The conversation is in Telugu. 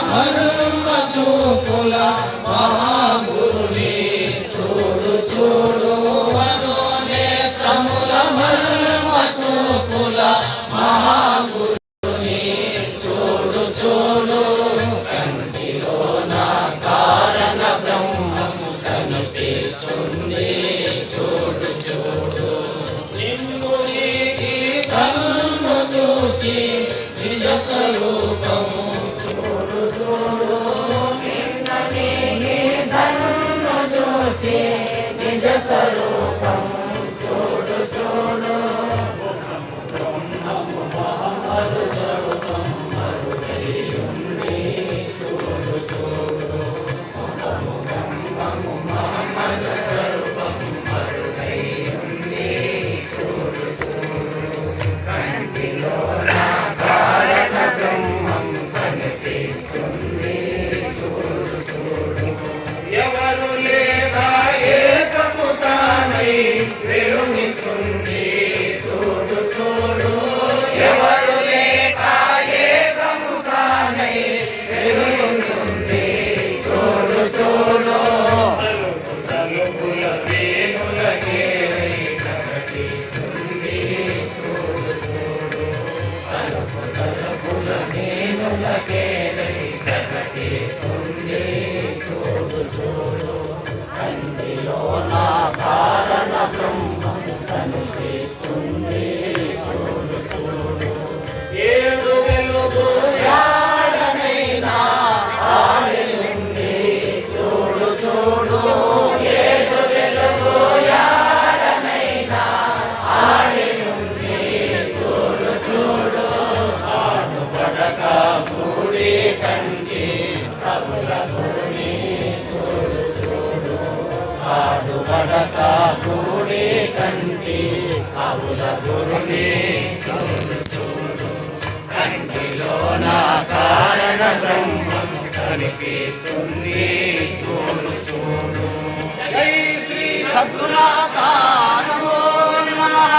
మర్మ చూపుల మహాగురుని చూడు చూడు మనోనేత్రముల మర్మ చూపుల మహాగురుని చూడు చూడు కంటిలో నా కారణ బ్రహ్మము కనిపిస్తుంది చూడు చూడు నిన్ను నీకి తన్ను చూచి నిజ స్వరూపము చూడు చూడు నిన్న నీకి తన్ను చూచి నిజ స్వరూపము చూడు చూడు బ్రహ్మము మహమ్మదు స్వరూపం మరుగైయుంది చూడు చూడు బ్రహ్మము మహమ్మదు స్వరూపం మరుగైయుంది చూడు చూడు కంటిలో నా కారణ బ్రహ్మం కనిపిస్తుంది చూడు చూడు ఎవరు లేదా ఏకము తానై వెలుగిస్తుంది చూడు చూడు ఎవరు లేక ఏకము తానై వెలుగిస్తుంది చూడు చూడు తలుపుల వేణులకే ప్రకటిస్తుంది చూడు చూడు తలుపుల వేణులకే ప్రకటిస్తుంది చూడు చూడు కంటిలో నా కారణ బ్రహ్మం కనిపిస్తుంది చూడు చూడు ఏడు వెలుగు యాడనైనా ఆడియుంది చూడు చూడు ఏడు వెలుగు యాడనైనా ఆడియుంది చూడు చూడు ఆడు పడక మూడి కంటి ప్రభుల గురుని చూడు చూడు ఆడు పడక మూడి కంటి ప్రభుల గురుని చూడు చూడు కంటిలో నా కారణ బ్రహ్మం కనిపిస్తుంది చూడు చూడు జై శ్రీ సద్గుణాకారమో నమః.